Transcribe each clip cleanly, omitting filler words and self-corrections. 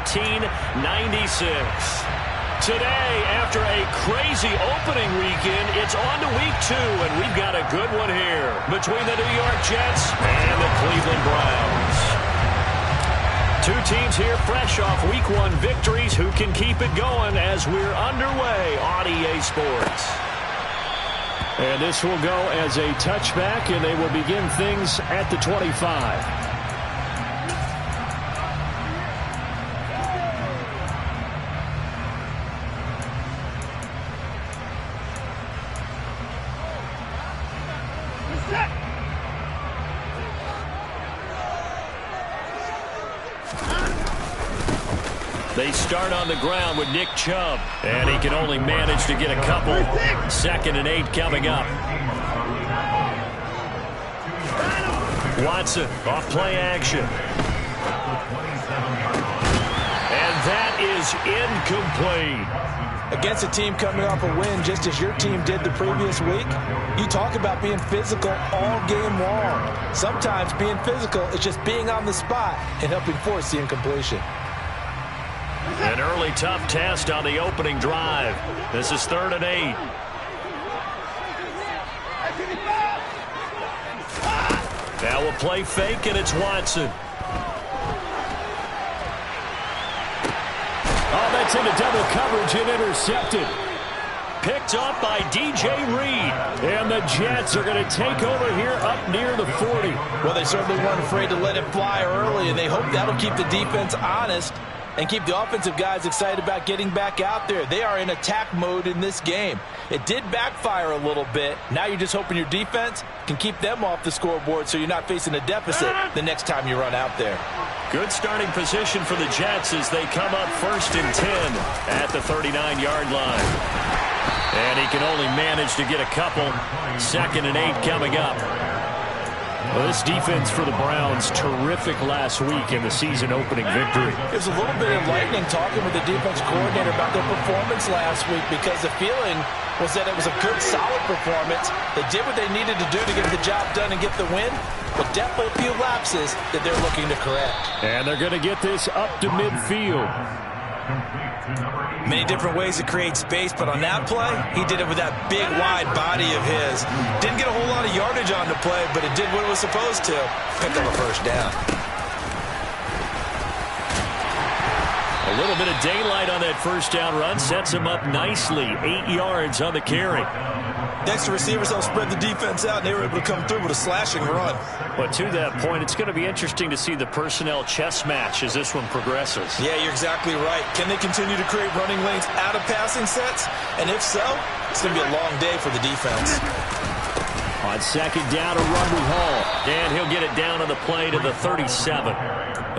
17-96. Today, after a crazy opening weekend, it's on to week 2, and we've got a good one here between the New York Jets and the Cleveland Browns. Two teams here fresh off week 1 victories who can keep it going as we're underway on EA Sports. And this will go as a touchback, and they will begin things at the 25. They start on the ground with Nick Chubb, and he can only manage to get a couple. 2nd and 8 coming up. Watson off play action. And that is incomplete. Against a team coming off a win just as your team did the previous week, you talk about being physical all game long. Sometimes being physical is just being on the spot and helping force the incompletion. An early tough test on the opening drive. This is 3rd and 8. Now we'll play fake, and it's Watson. Oh, that's into double coverage and intercepted. Picked up by DJ Reed. And the Jets are going to take over here up near the 40. Well, they certainly weren't afraid to let it fly early, and they hope that'll keep the defense honest and keep the offensive guys excited about getting back out there. They are in attack mode in this game. It did backfire a little bit. Now you're just hoping your defense can keep them off the scoreboard so you're not facing a deficit the next time you run out there. Good starting position for the Jets as they come up 1st and 10 at the 39-yard line. And he can only manage to get a couple. 2nd and 8 coming up. Well, this defense for the Browns, terrific last week in the season-opening victory. It was a little bit enlightening talking with the defense coordinator about their performance last week because the feeling was that it was a good, solid performance. They did what they needed to do to get the job done and get the win, but definitely a few lapses that they're looking to correct. And they're going to get this up to midfield. Many different ways to create space, but on that play, he did it with that big, wide body of his. Didn't get a whole lot of yardage on the play, but it did what it was supposed to. Pick up a 1st down. A little bit of daylight on that 1st down run sets him up nicely. 8 yards on the carry. Next, the receivers helped spread the defense out, and they were able to come through with a slashing run. But to that point, it's going to be interesting to see the personnel chess match as this one progresses. Yeah, you're exactly right. Can they continue to create running lanes out of passing sets? And if so, it's going to be a long day for the defense. On 2nd down, a run with Hall. And he'll get it down on the play to the 37.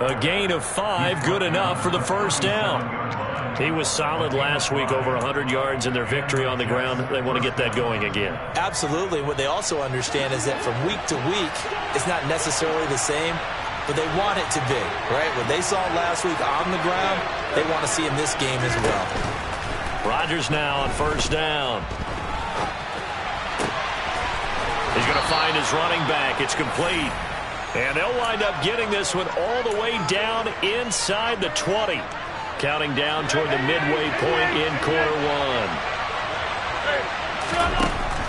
A gain of 5, good enough for the 1st down. He was solid last week, over 100 yards in their victory on the ground. They want to get that going again. Absolutely. What they also understand is that from week to week, it's not necessarily the same, but they want it to be, right? What they saw last week on the ground, they want to see in this game as well. Rodgers now on 1st down. He's going to find his running back. It's complete. And they'll wind up getting this one all the way down inside the 20. Counting down toward the midway point in quarter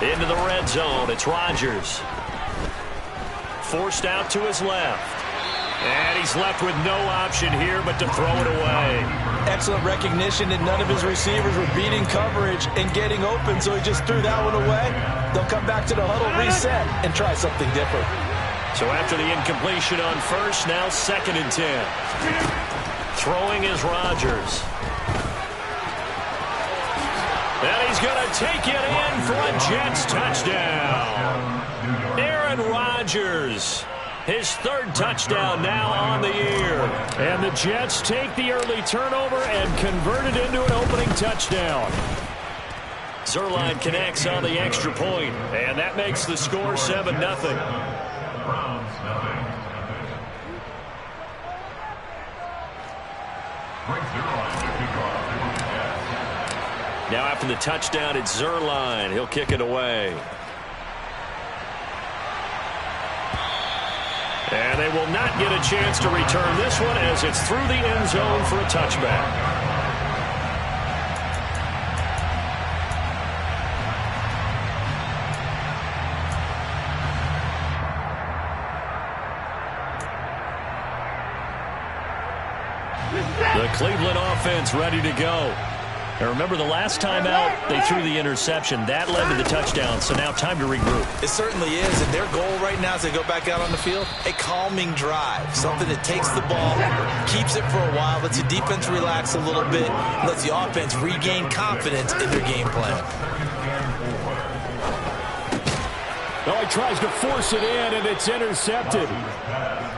1. Into the red zone. It's Rodgers. Forced out to his left. And he's left with no option here but to throw it away. Excellent recognition that none of his receivers were beating coverage and getting open, so he just threw that one away. They'll come back to the huddle, reset, and try something different. So after the incompletion on 1st, now 2nd and 10. Throwing is Rodgers. And he's going to take it in for a Jets touchdown. Aaron Rodgers, his 3rd touchdown now on the year. And the Jets take the early turnover and convert it into an opening touchdown. Zuerlein connects on the extra point, and that makes the score 7-0. Now after the touchdown, it's Zuerlein. He'll kick it away. And they will not get a chance to return this one as it's through the end zone for a touchback. The Cleveland offense ready to go. Now remember, the last time out, they threw the interception. That led to the touchdown, so now time to regroup. It certainly is, and their goal right now as they go back out on the field, a calming drive. Something that takes the ball, keeps it for a while, lets the defense relax a little bit, lets the offense regain confidence in their game plan. Oh, he tries to force it in, and it's intercepted.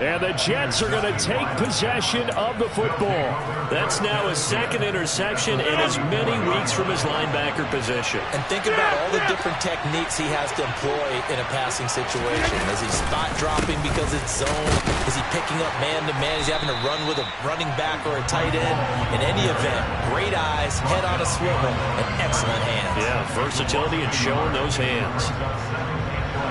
And the Jets are going to take possession of the football. That's now his second interception in as many weeks from his linebacker position. And think about all the different techniques he has to employ in a passing situation. Is he spot dropping because it's zone? Is he picking up man-to-man? Is he having to run with a running back or a tight end? In any event, great eyes, head on a swivel, and excellent hands. Yeah, versatility and showing those hands.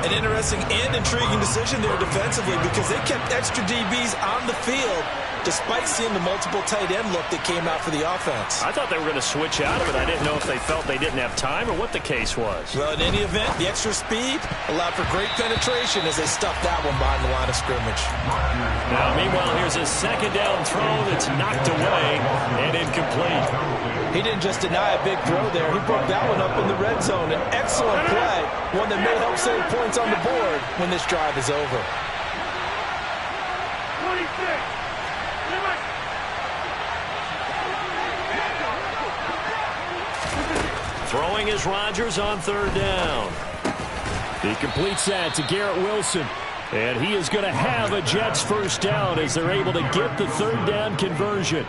An interesting and intriguing decision there defensively because they kept extra DBs on the field despite seeing the multiple tight end look that came out for the offense. I thought they were going to switch out of it. I didn't know if they felt they didn't have time or what the case was. Well, in any event, the extra speed allowed for great penetration as they stuffed that one behind the line of scrimmage. Now, meanwhile, here's a second down throw that's knocked away and incomplete. He didn't just deny a big throw there. He broke that one up in the red zone. An excellent play, one that may help save points on the board when this drive is over. 26. Throwing is Rodgers on third down. He completes that to Garrett Wilson. And he is going to have a Jets first down as they're able to get the third down conversion.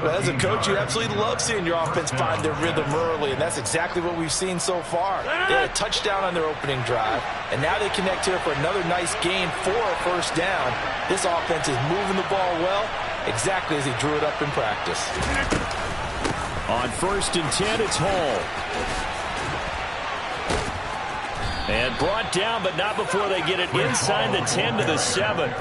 Well, as a coach, you absolutely love seeing your offense find their rhythm early, and that's exactly what we've seen so far. They had a touchdown on their opening drive, and now they connect here for another nice gain for a first down. This offense is moving the ball well, exactly as he drew it up in practice. On 1st and 10, it's Hall. And brought down, but not before they get it inside the 10 to the 7.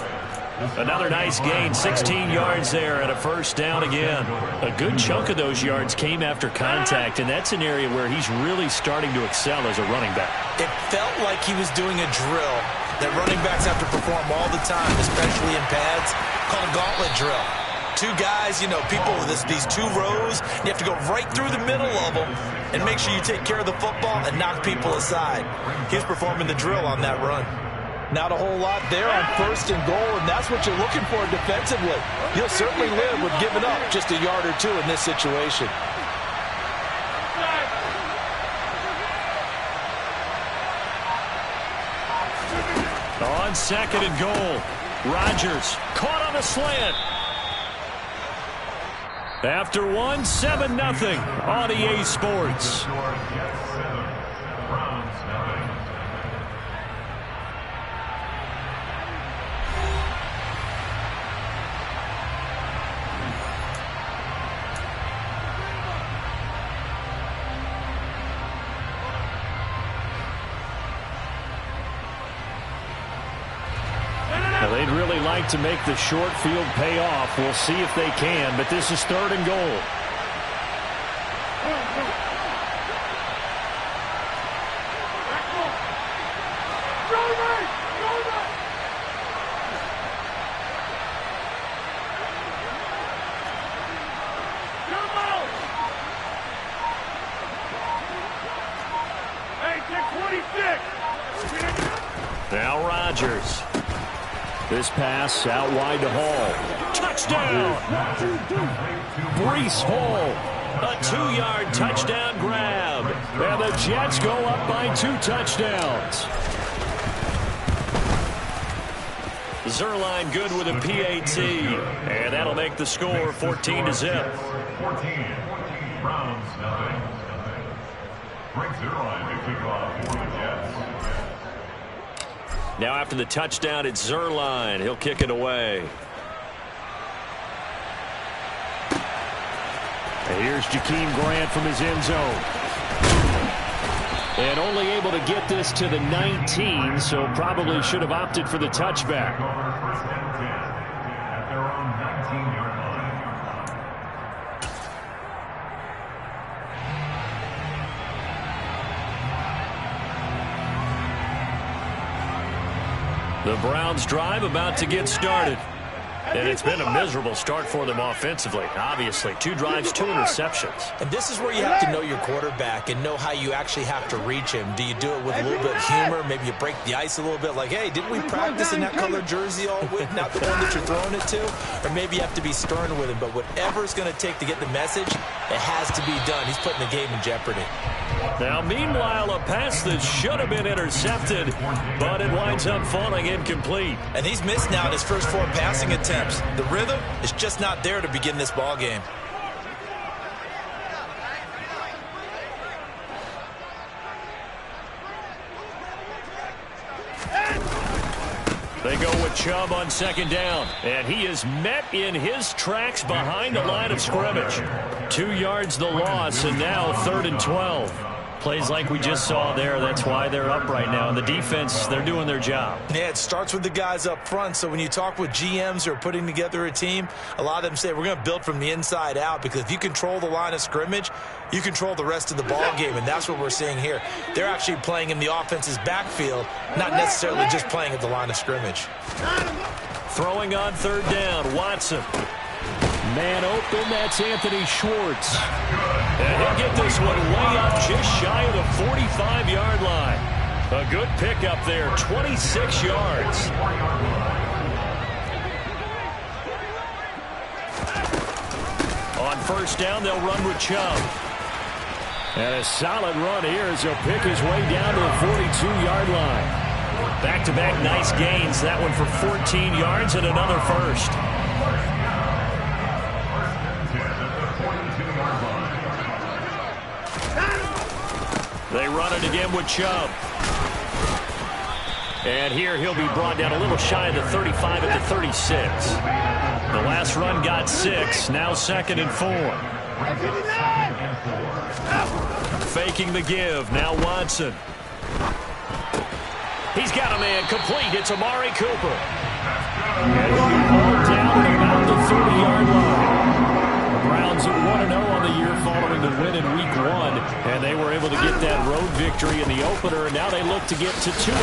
Another nice gain, 16 yards there and a first down again. A good chunk of those yards came after contact, and that's an area where he's really starting to excel as a running back. It felt like he was doing a drill that running backs have to perform all the time, especially in pads, called a gauntlet drill. Two guys, you know, people with these two rows, and you have to go right through the middle of them and make sure you take care of the football and knock people aside. He's performing the drill on that run. Not a whole lot there on 1st and goal, and that's what you're looking for defensively. You'll certainly live with giving up just a yard or two in this situation. On 2nd and goal, Rodgers caught on the slant. After one, 7-0 on EA Sports. Now, they'd really like to make the short field pay off. We'll see if they can, but this is 3rd and goal. Now Rodgers. This pass out wide to Hall. Touchdown! Breece Hall. A 2-yard touchdown grab. And the Jets go up by 2 touchdowns. Zuerlein good with a PAT. And that'll make the score 14-0. 14. Browns, nothing. Frank Zuerlein to kick off for the Jets. Now after the touchdown, it's Zuerlein. He'll kick it away. And here's Jakeem Grant from his end zone. And only able to get this to the 19, so probably should have opted for the touchback. The Browns drive about to get started. And it's been a miserable start for them offensively, obviously. 2 drives, 2 interceptions. And this is where you have to know your quarterback and know how you actually have to reach him. Do you do it with a little bit of humor? Maybe you break the ice a little bit like, hey, didn't we practice in that color jersey all week, not the one that you're throwing it to? Or maybe you have to be stern with him. But whatever it's going to take to get the message, it has to be done. He's putting the game in jeopardy. Now, meanwhile, a pass that should have been intercepted, but it winds up falling incomplete. And he's missed now in his first 4 passing attempts. The rhythm is just not there to begin this ball game. They go with Chubb on 2nd down, and he is met in his tracks behind the line of scrimmage. 2 yards the loss, and now 3rd and 12. Plays like we just saw there. That's why they're up right now. And the defense, they're doing their job. Yeah, it starts with the guys up front. So when you talk with GMs who are putting together a team, a lot of them say we're going to build from the inside out, because if you control the line of scrimmage, you control the rest of the ball game, and that's what we're seeing here. They're actually playing in the offense's backfield, not necessarily just playing at the line of scrimmage. Throwing on 3rd down, Watson. Man open, that's Anthony Schwartz. And he'll get this one way up just shy of the 45-yard line. A good pickup there, 26 yards. On 1st down, they'll run with Chubb. And a solid run here as he'll pick his way down to the 42-yard line. Back-to-back nice gains, that one for 14 yards and another first. They run it again with Chubb. And here he'll be brought down a little shy of the 35 at the 36. The last run got 6, now 2nd and 4. Faking the give, now Watson. He's got a man complete, it's Amari Cooper. And he'll be hauled down at about the 30-yard line. The Browns at 1-0 on the year following the win in Week 1, and they were able to get that road victory in the opener, and now they look to get to 2-0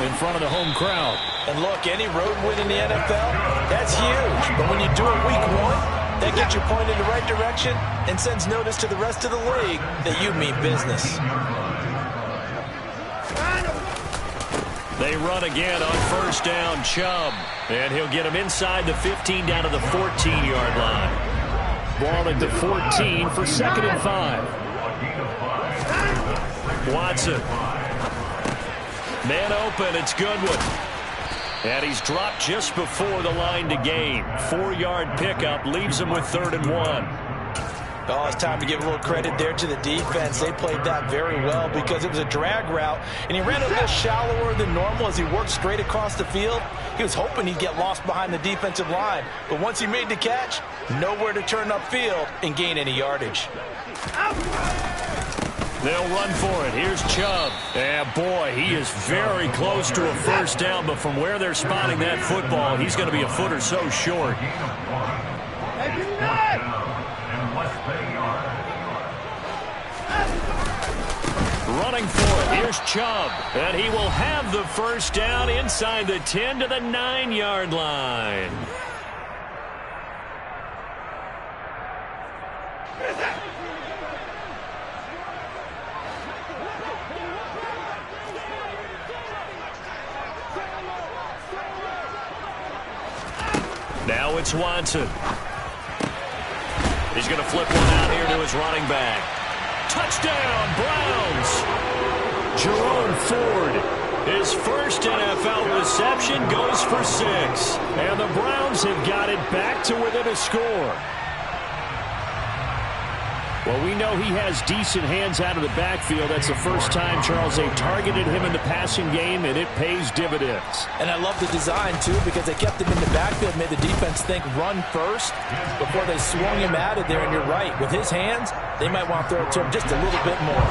in front of the home crowd. And look, any road win in the NFL, that's huge. But when you do it Week 1, that gets you pointed in the right direction and sends notice to the rest of the league that you mean business. They run again on 1st down, Chubb, and he'll get him inside the 15 down to the 14-yard line. Ball at the 14 for 2nd and 5. Watson. Man open, it's Goodwin. And he's dropped just before the line to gain. 4-yard pickup leaves him with 3rd and 1. Oh, it's time to give a little credit there to the defense. They played that very well because it was a drag route, and he ran a little shallower than normal as he worked straight across the field. He was hoping he'd get lost behind the defensive line, but once he made the catch, nowhere to turn upfield and gain any yardage. They'll run for it. Here's Chubb. And boy, he is very close to a 1st down, but from where they're spotting that football, he's going to be a foot or so short. Running for it. Here's Chubb. And he will have the 1st down inside the 10 to the 9-yard line. Now it's Watson. He's going to flip one out here to his running back. Touchdown, Browns! Jerome Ford, his first NFL reception goes for 6. And the Browns have got it back to within a score. Well, we know he has decent hands out of the backfield. That's the first time, Charles, they've targeted him in the passing game, and it pays dividends. And I love the design, too, because they kept him in the backfield, made the defense think run first before they swung him out of there. And you're right, with his hands, they might want to throw it to him just a little bit more.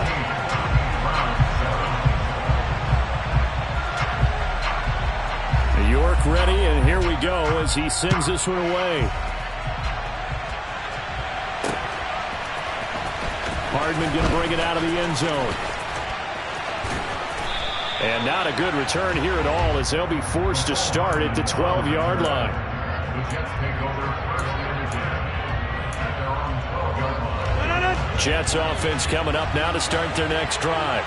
York ready, and here we go as he sends this one away. Hardman going to bring it out of the end zone. And not a good return here at all, as they'll be forced to start at the 12-yard line. The Jets take over first and 10 at their own 12-yard line. Jets offense coming up now to start their next drive.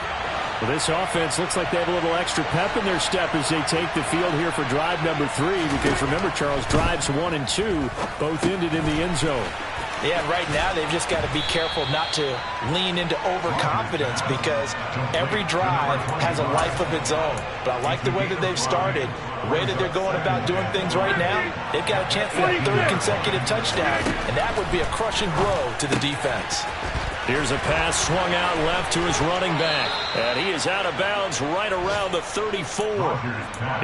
Well, this offense looks like they have a little extra pep in their step as they take the field here for drive number 3, because remember, Charles, drives 1 and 2 both ended in the end zone. Yeah, right now they've just got to be careful not to lean into overconfidence, because every drive has a life of its own. But I like the way that they've started, the way that they're going about doing things right now. They've got a chance for that 3rd consecutive touchdown, and that would be a crushing blow to the defense. Here's a pass swung out left to his running back. And he is out of bounds right around the 34.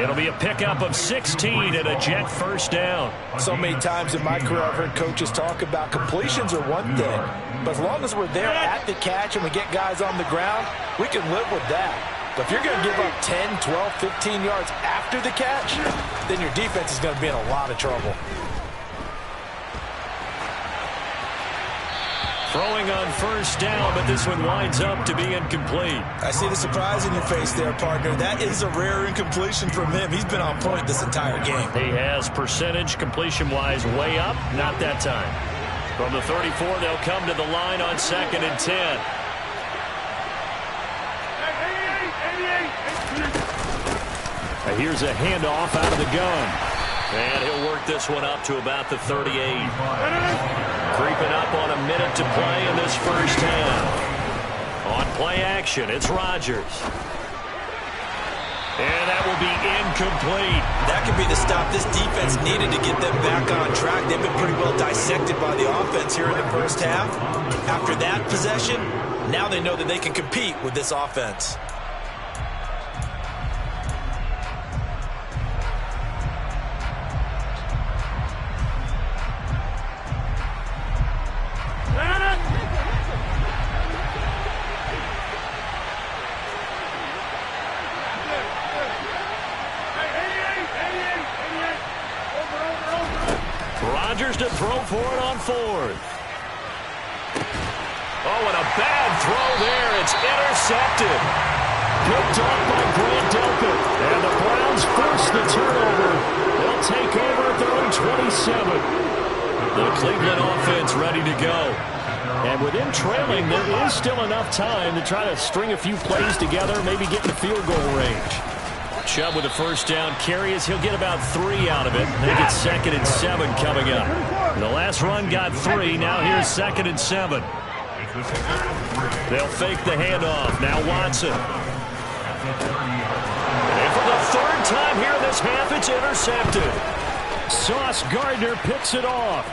It'll be a pickup of 16 and a Jet first down. So many times in my career I've heard coaches talk about completions are one thing, but as long as we're there at the catch and we get guys on the ground, we can live with that. But if you're going to give up 10, 12, 15 yards after the catch, then your defense is going to be in a lot of trouble. Throwing on first down, but this one winds up to be incomplete. I see the surprise in your face there, partner. That is a rare incompletion from him. He's been on point this entire game. He has percentage completion-wise way up, not that time. From the 34, they'll come to the line on 2nd and 10. Here's a handoff out of the gun. And he'll work this one up to about the 38. Creeping up on a minute to play in this first half. On play action, it's Rodgers. And that will be incomplete. That could be the stop this defense needed to get them back on track. They've been pretty well dissected by the offense here in the first half. After that possession, now they know that they can compete with this offense. Rodgers to throw for it on 4th. Oh, and a bad throw there. It's intercepted. Picked off by Grant Delpit. And the Browns force the turnover. They'll take over at their own 27. The Cleveland offense ready to go. And with them trailing, there is still enough time to try to string a few plays together, maybe get in the field goal range. Chubb with a first down carry as he'll get about 3 out of it. They get 2nd and 7 coming up. The last run got 3. Now here's 2nd and 7. They'll fake the handoff. Now Watson. And for the 3rd time here in this half, it's intercepted. Sauce Gardner picks it off.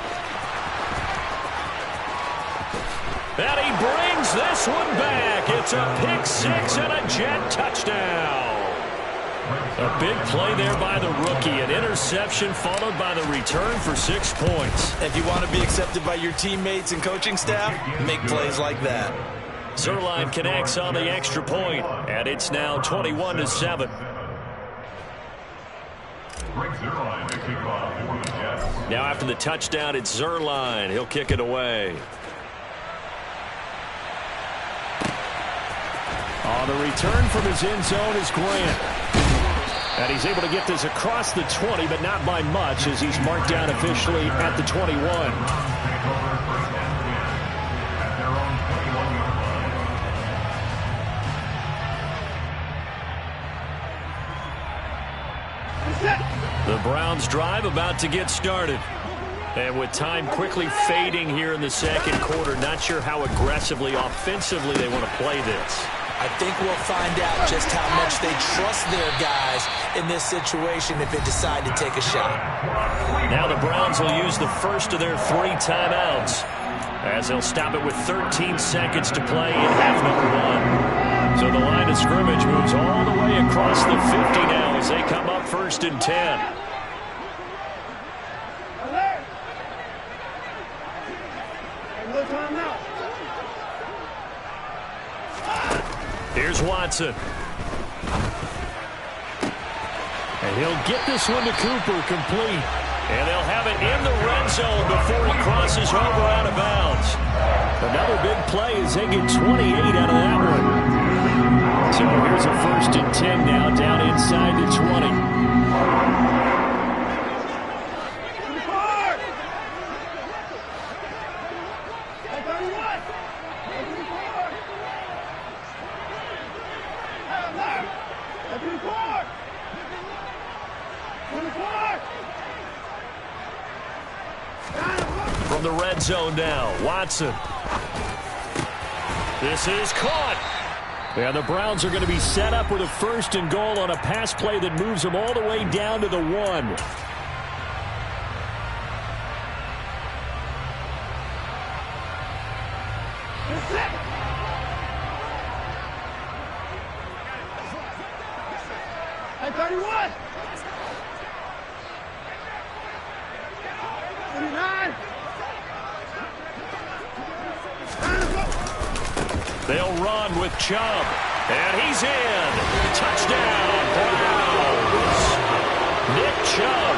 And he brings this one back. It's a pick 6 and a Jet touchdown. A big play there by the rookie. An interception followed by the return for 6 points. If you want to be accepted by your teammates and coaching staff, make plays like that. Zuerlein connects on the extra point, and it's now 21-7. Now after the touchdown, it's Zuerlein. He'll kick it away. On the return from his end zone is Grant. And he's able to get this across the 20, but not by much, as he's marked down officially at the 21. The Browns drive about to get started. And with time quickly fading here in the second quarter, not sure how aggressively, offensively they want to play this. I think we'll find out just how much they trust their guys in this situation if they decide to take a shot. Now the Browns will use the first of their 3 timeouts, as they'll stop it with 13 seconds to play in half number 1. So the line of scrimmage moves all the way across the 50 now as they come up 1st and 10. Here's Watson. And he'll get this one to Cooper complete. And they'll have it in the red zone before he crosses over out of bounds. Another big play as they get 28 out of that one. So here's a 1st and 10 now, down inside the 20. From the red zone now, Watson. This is caught. And the Browns are going to be set up with a 1st and goal on a pass play that moves them all the way down to the 1. They'll run with Chubb. And he's in. Touchdown, Browns. Nick Chubb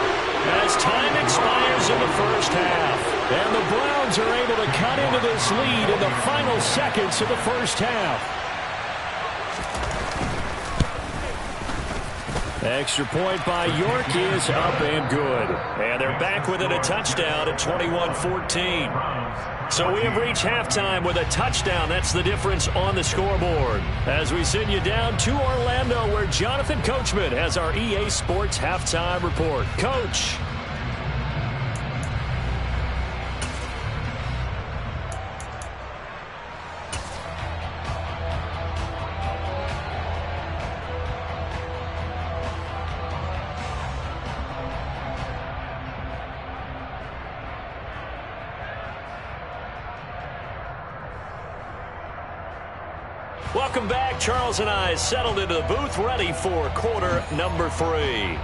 as time expires in the 1st half. And the Browns are able to cut into this lead in the final seconds of the 1st half. Extra point by York is up and good. And they're back within a touchdown at 21-14. So we have reached halftime with a touchdown. That's the difference on the scoreboard. As we send you down to Orlando, where Jonathan Coachman has our EA Sports Halftime Report. Coach. Welcome back. Charles and I settled into the booth, ready for quarter number 3.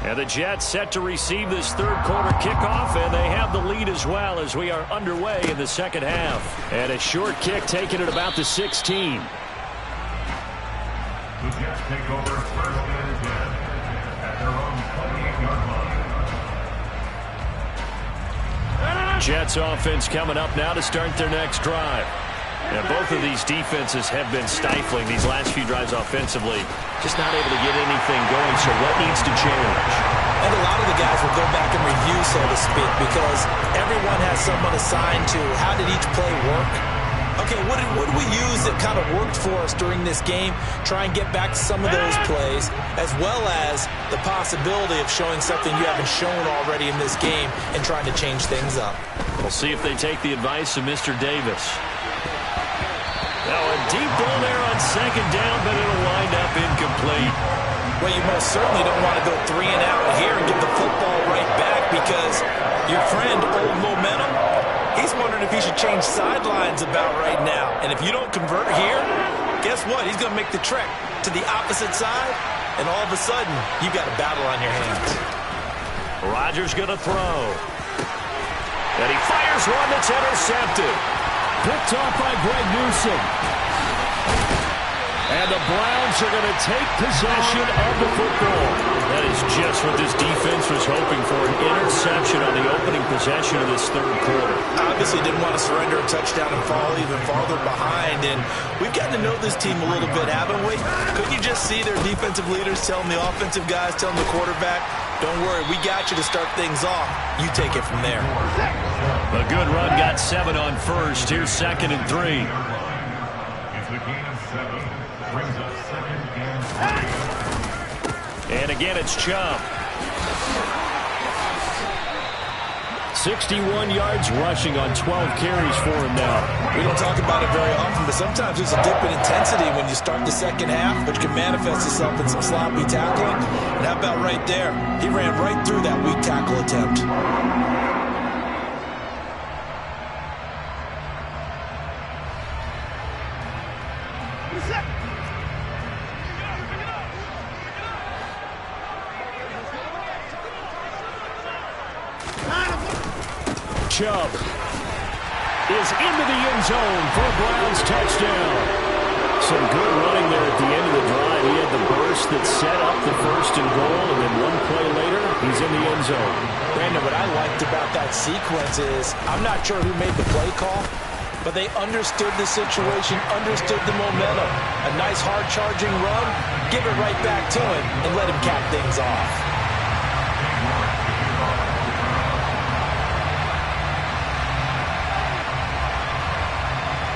And the Jets set to receive this 3rd quarter kickoff, and they have the lead as well as we are underway in the 2nd half. And a short kick taken at about the 16. The Jets take over 1st and 10 at their own 28-yard line. Jets offense coming up now to start their next drive. And both of these defenses have been stifling these last few drives offensively. Just not able to get anything going, so what needs to change? And a lot of the guys will go back and review, so to speak, because everyone has someone assigned to how did each play work. Okay, what did we use that kind of worked for us during this game? Try and get back to some of those plays, as well as the possibility of showing something you haven't shown already in this game and trying to change things up. We'll see if they take the advice of Mr. Davis. Now a deep ball there on 2nd down, but it'll wind up incomplete. Well, you most certainly don't want to go 3 and out here and get the football right back, because your friend, Old Momentum, he's wondering if he should change sidelines about right now. And if you don't convert here, guess what? He's going to make the trek to the opposite side, and all of a sudden, you've got a battle on your hands. Rodgers going to throw. And he fires one that's intercepted. Picked off by Greg Newsome. And the Browns are going to take possession of the football. That is just what this defense was hoping for, an interception on the opening possession of this 3rd quarter. Obviously didn't want to surrender a touchdown and fall even farther behind. And we've gotten to know this team a little bit, haven't we? Couldn't you just see their defensive leaders telling the offensive guys, telling the quarterback, don't worry, we got you to start things off. You take it from there. A good run, got 7 on 1st. Here's 2nd and 3. It's a gain of 7. Brings up 2nd and 3. And again, it's Chubb. 61 yards rushing on 12 carries for him now. We don't talk about it very often, but sometimes there's a dip in intensity when you start the second half, which can manifest itself in some sloppy tackling. And how about right there? He ran right through that weak tackle attempt. Chubb is into the end zone for a Browns touchdown. Some good running there at the end of the drive. He had the burst that set up the first and goal, and then one play later, he's in the end zone. Brandon, what I liked about that sequence is I'm not sure who made the play call, but they understood the situation, understood the momentum. A nice hard-charging run, give it right back to him, and let him cap things off.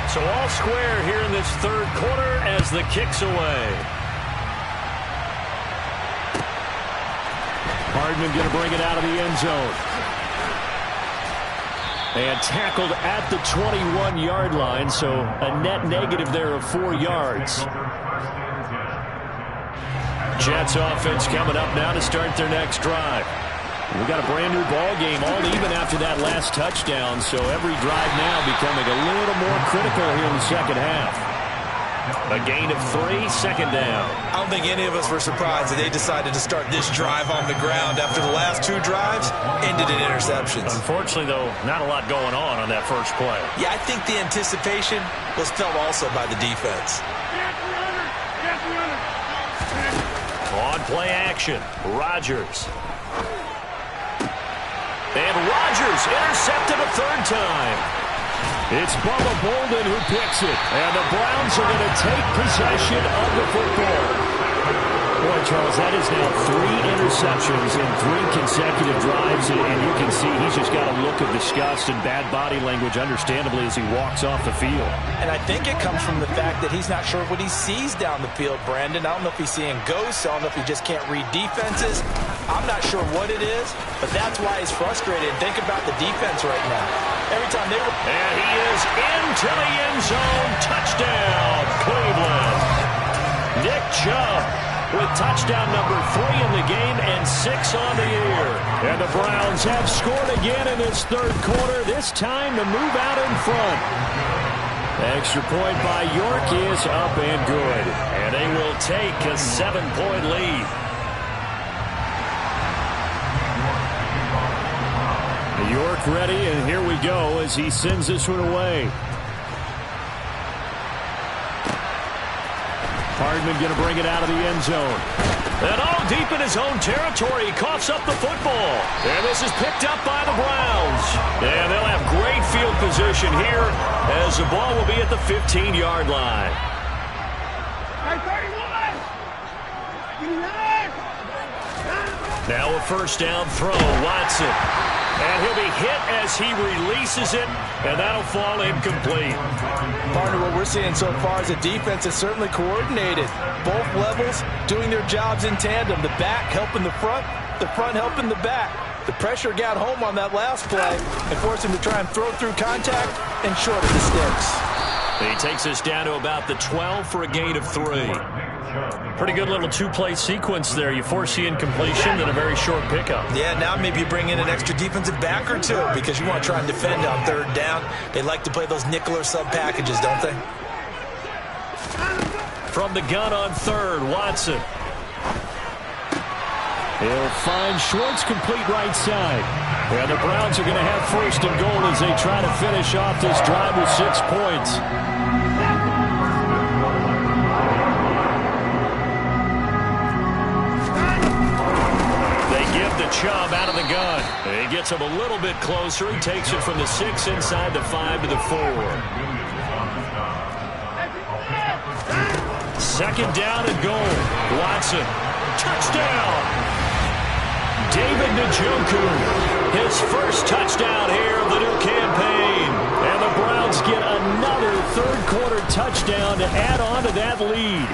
So all square here in this third quarter as the kick's away. Hardman going to bring it out of the end zone. And tackled at the 21-yard line, so a net negative there of 4 yards. Jets offense coming up now to start their next drive. We got a brand new ball game, all even after that last touchdown, so every drive now becoming a little more critical here in the second half. A gain of 3, second down. I don't think any of us were surprised that they decided to start this drive on the ground after the last 2 drives ended in interceptions. Unfortunately, though, not a lot going on that first play. Yeah, I think the anticipation was felt also by the defense. On play action, Rodgers. And Rodgers intercepted a third time. It's Bubba Bolden who picks it. And the Browns are going to take possession of the football. Boy, Charles, that is now 3 interceptions in 3 consecutive drives. And you can see he's just got a look of disgust and bad body language, understandably, as he walks off the field. And I think it comes from the fact that he's not sure what he sees down the field, Brandon. I don't know if he's seeing ghosts. I don't know if he just can't read defenses. I'm not sure what it is, but that's why he's frustrated. Think about the defense right now. Every time they were... And he is into the end zone. Touchdown, Cleveland. Nick Chubb with touchdown number 3 in the game and 6 on the year. And the Browns have scored again in this third quarter, this time to move out in front. Extra point by York is up and good. And they will take a 7-point lead. York ready, and here we go as he sends this one away. Hardman going to bring it out of the end zone. And all deep in his own territory, he coughs up the football. And this is picked up by the Browns. And they'll have great field position here as the ball will be at the 15-yard line. Now a first down throw, Watson. And he'll be hit as he releases it, and that'll fall incomplete. Partner, what we're seeing so far is a defense that's certainly coordinated. Both levels doing their jobs in tandem. The back helping the front helping the back. The pressure got home on that last play and forced him to try and throw through contact and short of the sticks. He takes us down to about the 12 for a gain of 3. Pretty good little 2-play sequence there. You foresee incompletion, then a very short pickup. Yeah, now maybe you bring in an extra defensive back or 2 because you want to try and defend on third down. They like to play those nickel or sub packages, don't they? From the gun on third, Watson. He'll find Schwartz complete right side. And the Browns are going to have first and goal as they try to finish off this drive with 6 points. Chubb out of the gun. He gets him a little bit closer. He takes it from the 6 inside the 5 to the 4. Second down and goal. Watson. Touchdown. David Njoku. His first touchdown here of the new campaign. And the Browns get another third quarter touchdown to add on to that lead.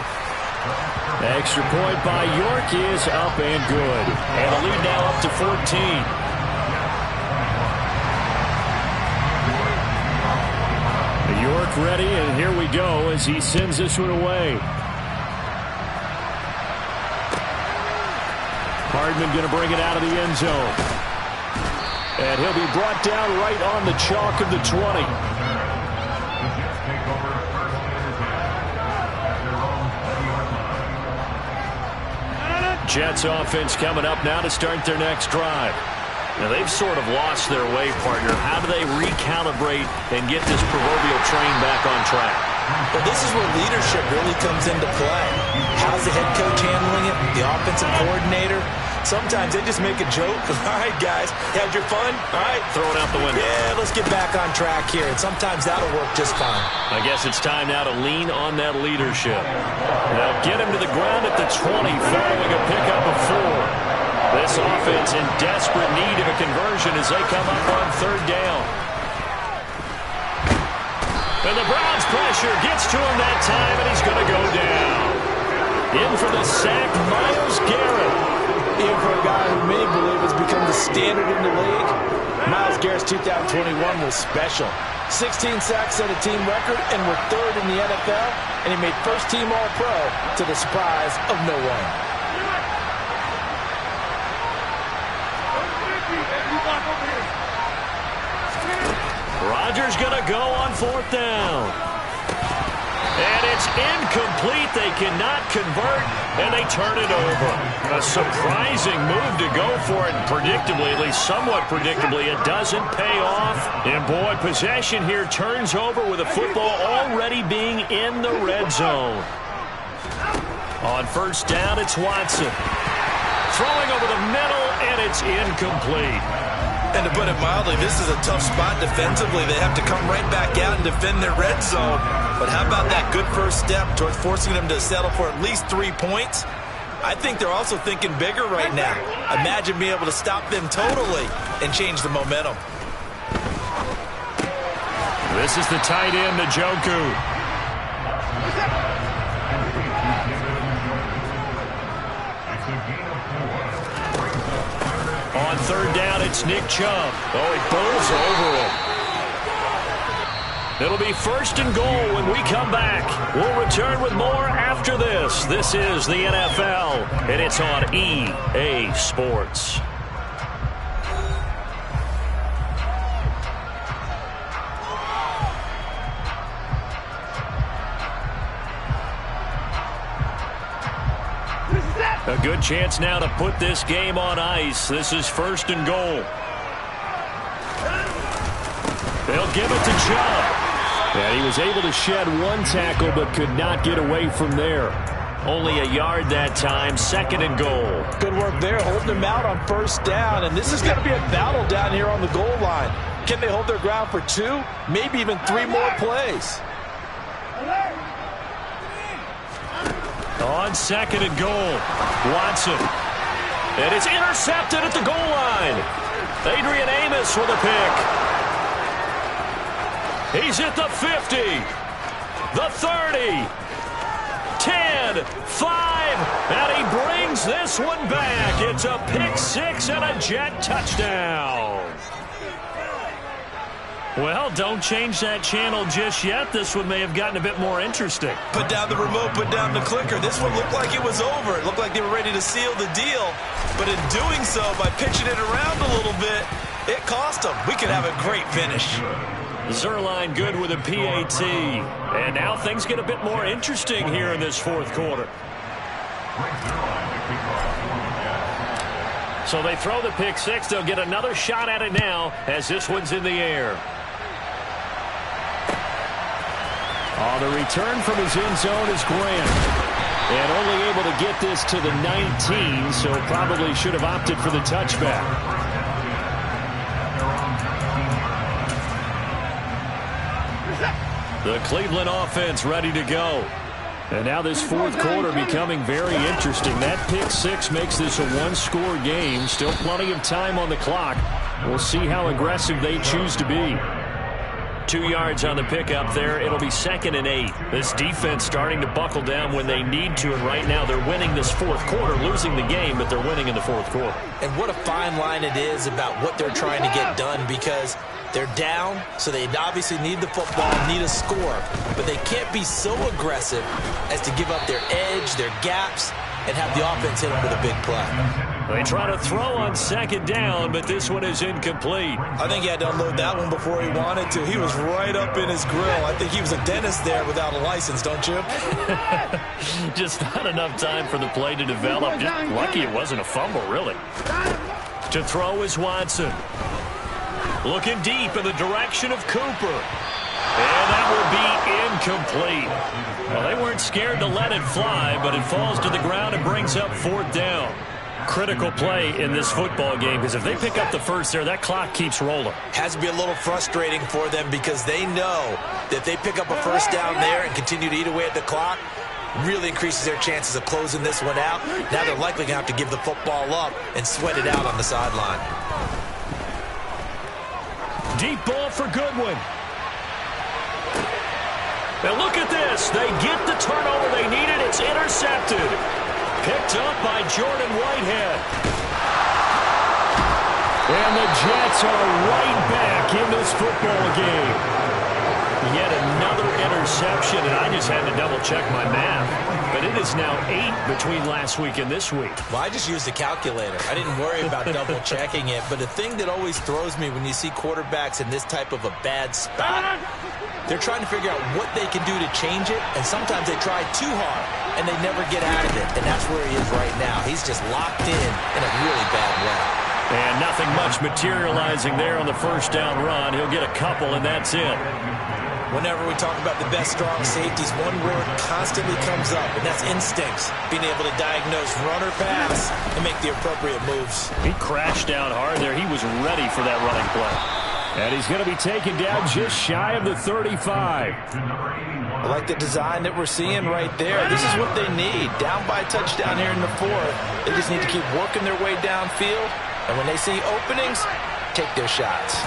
Extra point by York is up and good. And the lead now up to 14. kickoff ready, and here we go as he sends this one away. Hardman going to bring it out of the end zone. And he'll be brought down right on the chalk of the 20. Jets offense coming up now to start their next drive. Now, they've sort of lost their way, partner. How do they recalibrate and get this proverbial train back on track? Well, this is where leadership really comes into play. How's the head coach handling it? The offensive coordinator? Sometimes they just make a joke. All right, guys, you had your fun? All right. Throw it out the window. Yeah, let's get back on track here. And sometimes that'll work just fine. I guess it's time now to lean on that leadership. They'll get him to the ground at the 20 following a pickup of 4. This offense in desperate need of a conversion as they come up on third down. And the Browns pressure gets to him that time, and he's going to go down. In for the sack, Myles Garrett. In for a guy who many believe has become the standard in the league. Myles Garrett's 2021 was special. 16 sacks set a team record, and we're third in the NFL, and he made first-team All-Pro to the surprise of no one. Rodgers going to go on fourth down. And it's incomplete. They cannot convert, and they turn it over. A surprising move to go for it, and predictably, at least somewhat predictably, it doesn't pay off. And, boy, possession here turns over with the football already being in the red zone. On first down, it's Watson. Throwing over the middle, and it's incomplete. And to put it mildly, this is a tough spot defensively. They have to come right back out and defend their red zone. But how about that good first step towards forcing them to settle for at least 3 points? I think they're also thinking bigger right now. Imagine being able to stop them totally and change the momentum. This is the tight end, Njoku. On third down, it's Nick Chubb. Oh, he bowls over him. It'll be first and goal when we come back. We'll return with more after this. This is the NFL, and it's on EA Sports. A good chance now to put this game on ice. This is first and goal. They'll give it to Chubb. And he was able to shed one tackle but could not get away from there. Only a yard that time, second and goal. Good work there, holding them out on first down. And this is going to be a battle down here on the goal line. Can they hold their ground for 2, maybe even 3 more plays? On second and goal, Watson. And it's intercepted at the goal line. Adrian Amos with a pick. He's at the 50, the 30, 10, 5, and he brings this one back. It's a pick 6 and a Jet touchdown. Well, don't change that channel just yet. This one may have gotten a bit more interesting. Put down the remote, put down the clicker. This one looked like it was over. It looked like they were ready to seal the deal. But in doing so, by pitching it around a little bit, it cost them. We could have a great finish. Zuerlein good with a PAT. And now things get a bit more interesting here in this fourth quarter. So they throw the pick 6. They'll get another shot at it now as this one's in the air. The return from his end zone is Grant. And only able to get this to the 19, so probably should have opted for the touchback. The Cleveland offense ready to go. And now this fourth quarter becoming very interesting. That pick 6 makes this a one-score game. Still plenty of time on the clock. We'll see how aggressive they choose to be. 2 yards on the pickup there. It'll be second and 8. This defense starting to buckle down when they need to, and right now they're winning this fourth quarter, losing the game, but they're winning in the fourth quarter. And what a fine line it is about what they're trying to get done, because They're down, so they obviously need the football, need a score. But they can't be so aggressive as to give up their edge, their gaps, and have the offense hit them with a big play. They try to throw on second down, but this one is incomplete. I think he had to unload that one before he wanted to. He was right up in his grill. I think he was a dentist there without a license, don't you? Just not enough time for the play to develop. Just lucky it wasn't a fumble, really. To throw is Watson. Looking deep in the direction of Cooper. And that will be incomplete. Well, they weren't scared to let it fly, but it falls to the ground and brings up fourth down. Critical play in this football game, because if they pick up the first there, that clock keeps rolling. Has to be a little frustrating for them because they know that they pick up a first down there and continue to eat away at the clock, really increases their chances of closing this one out. Now they're likely going to have to give the football up and sweat it out on the sideline. Deep ball for Goodwin. Now look at this. They get the turnover they needed. It's intercepted. Picked up by Jordan Whitehead. And the Jets are right back in this football game. Yet another interception, and I just had to double-check my math. But it is now 8 between last week and this week. Well, I just used a calculator. I didn't worry about double-checking it. But the thing that always throws me when you see quarterbacks in this type of a bad spot, they're trying to figure out what they can do to change it, and sometimes they try too hard, and they never get out of it. And that's where he is right now. He's just locked in a really bad way. And nothing much materializing there on the first down run. He'll get a couple, and that's it. Whenever we talk about the best strong safeties, one word constantly comes up, and that's instincts. Being able to diagnose run or pass and make the appropriate moves. He crashed out hard there. He was ready for that running play. And he's going to be taken down just shy of the 35. I like the design that we're seeing right there. This is what they need. Down by a touchdown here in the fourth. They just need to keep working their way downfield. And when they see openings, take their shots.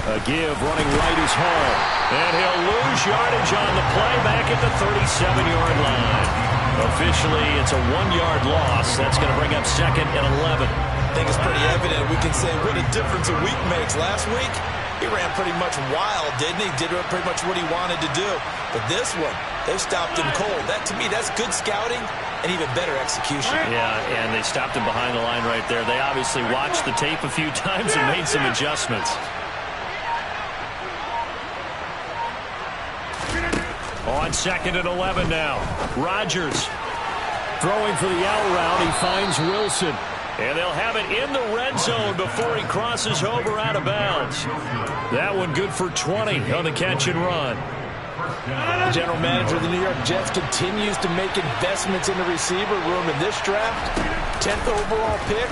A give running right is Hall. And he'll lose yardage on the play back at the 37-yard line. Officially, it's a 1-yard loss. That's going to bring up second and 11. I think it's pretty evident. We can say what a difference a week makes. Last week, he ran pretty much wild, didn't he? Did pretty much what he wanted to do. But this one, they stopped him cold. That, to me, that's good scouting and even better execution. Yeah, and they stopped him behind the line right there. They obviously watched the tape a few times and made some adjustments. On second and 11 now. Rodgers throwing for the out route. He finds Wilson. And they'll have it in the red zone before he crosses over out of bounds. That one good for 20 on the catch and run. The general manager of the New York Jets continues to make investments in the receiver room in this draft. 10th overall pick.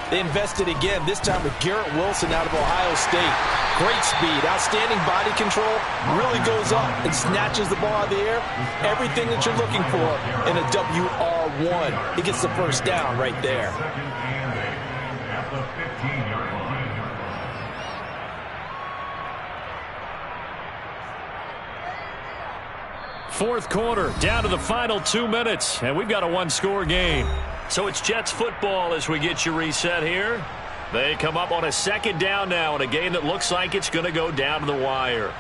They invested again, this time with Garrett Wilson out of Ohio State. Great speed, outstanding body control, really goes up and snatches the ball out of the air. Everything that you're looking for in a WR1. He gets the first down right there. At the 15-yard line. Fourth quarter, down to the final 2 minutes, and we've got a one-score game. So it's Jets football as we get you reset here. They come up on a second down now in a game that looks like it's going to go down to the wire.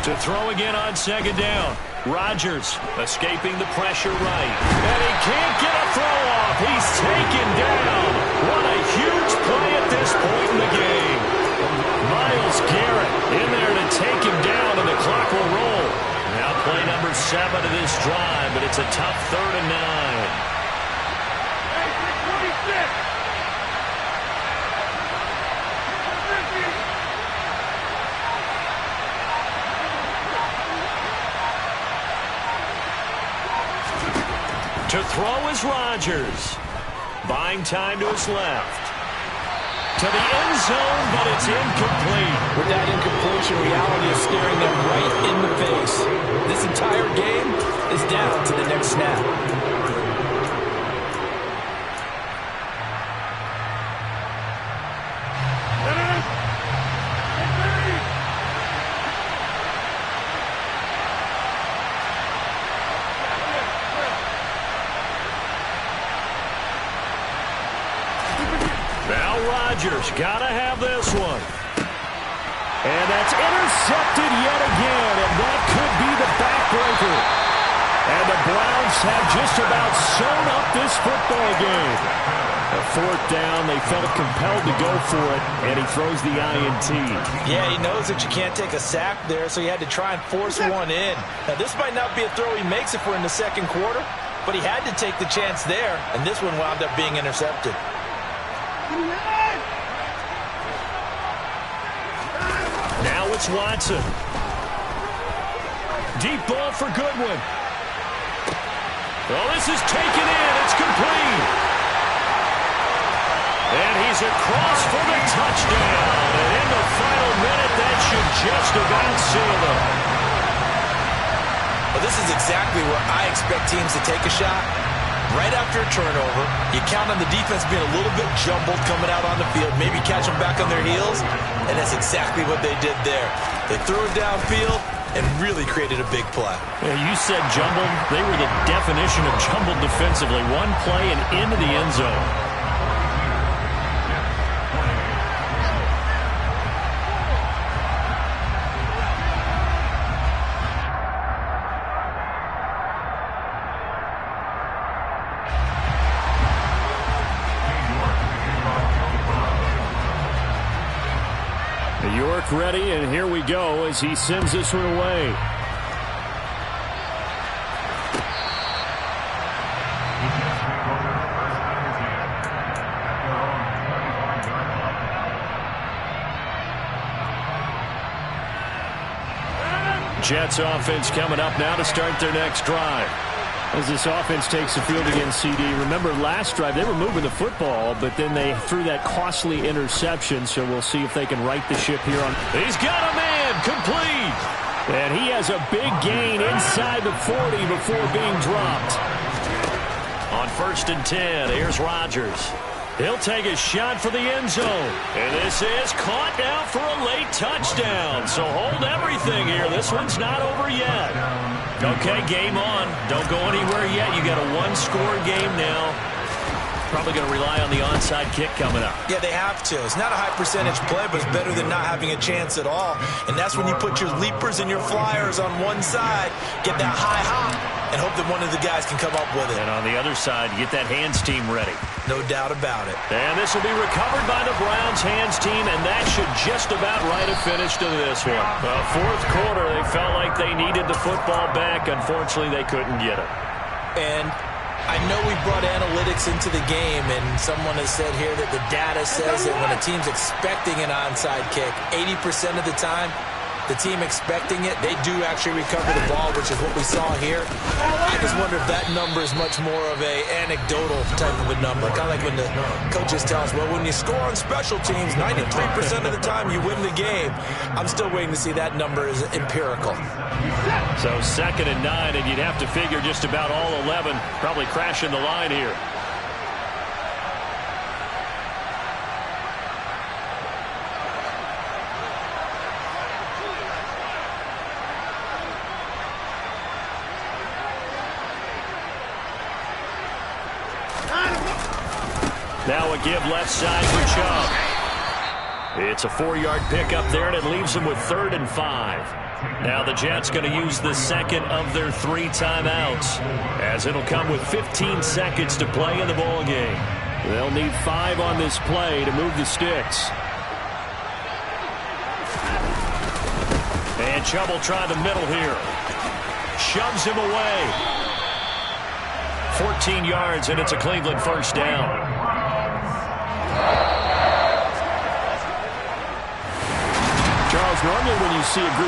To throw again on second down. Rodgers escaping the pressure right. And he can't get a throw off. He's taken down. What a huge play at this point in the game. Myles Garrett in there to take him down, and the clock will roll. Now play number 7 of this drive, but it's a tough 3rd and 9. To throw is Rodgers. Buying time to his left. to the end zone, but it's incomplete. With that incompletion, reality is staring them right in the face. This entire game is down to the next snap. Now Rodgers got to have this one. And that's intercepted yet again, and that could be the backbreaker. And the Browns have just about sewn up this football game. A fourth down, they felt compelled to go for it, and he throws the INT. Yeah, he knows that you can't take a sack there, so he had to try and force one in. Now, this might not be a throw he makes if we're in the second quarter, but he had to take the chance there, and this one wound up being intercepted. Now it's Watson. Deep ball for Goodwin. Oh, this is taken in. It's complete. And he's across for the touchdown. And in the final minute, that should just about seal them. Well, this is exactly where I expect teams to take a shot. Right after a turnover, you count on the defense being a little bit jumbled coming out on the field, maybe catch them back on their heels, and that's exactly what they did there. They threw it downfield and really created a big play. Yeah, you said jumbled. They were the definition of jumbled defensively. One play and into the end zone. York ready, and here we go as he sends this one away. Jets offense coming up now to start their next drive. As this offense takes the field against CD. Remember last drive they were moving the football, but then they threw that costly interception, so we'll see if they can right the ship here. He's got a man, complete. And he has a big gain inside the 40 before being dropped. On 1st and 10, here's Rodgers. He'll take a shot for the end zone. And this is caught now for a late touchdown. So hold everything here. This one's not over yet. Okay, game on. Don't go anywhere yet. You got a one-score game now. Probably going to rely on the onside kick coming up. Yeah, they have to. It's not a high percentage play, but it's better than not having a chance at all. And that's when you put your leapers and your flyers on one side, get that high hop, and hope that one of the guys can come up with it. And on the other side, get that hands team ready. No doubt about it. And this will be recovered by the Browns hands team, and that should just about write a finish to this one. Fourth quarter, they felt like they needed the football back. Unfortunately, they couldn't get it. And I know we brought analytics into the game, and someone has said here that the data says that when a team's expecting an onside kick, 80% of the time, the team expecting it, they do actually recover the ball, which is what we saw here. I just wonder if that number is much more of a anecdotal type of a number. Kind of like when the coaches tell us, well, when you score on special teams, 93% of the time you win the game. I'm still waiting to see that number is empirical. So 2nd and 9, and you'd have to figure just about all 11 probably crashing the line here. Now a give left side for Chubb. It's a 4-yard pickup there, and it leaves them with 3rd and 5. Now the Jets going to use the second of their 3 timeouts, as it'll come with 15 seconds to play in the ball game. They'll need 5 on this play to move the sticks. And Chubb will try the middle here. Shoves him away. 14 yards, and it's a Cleveland first down. Charles, normally when you see a group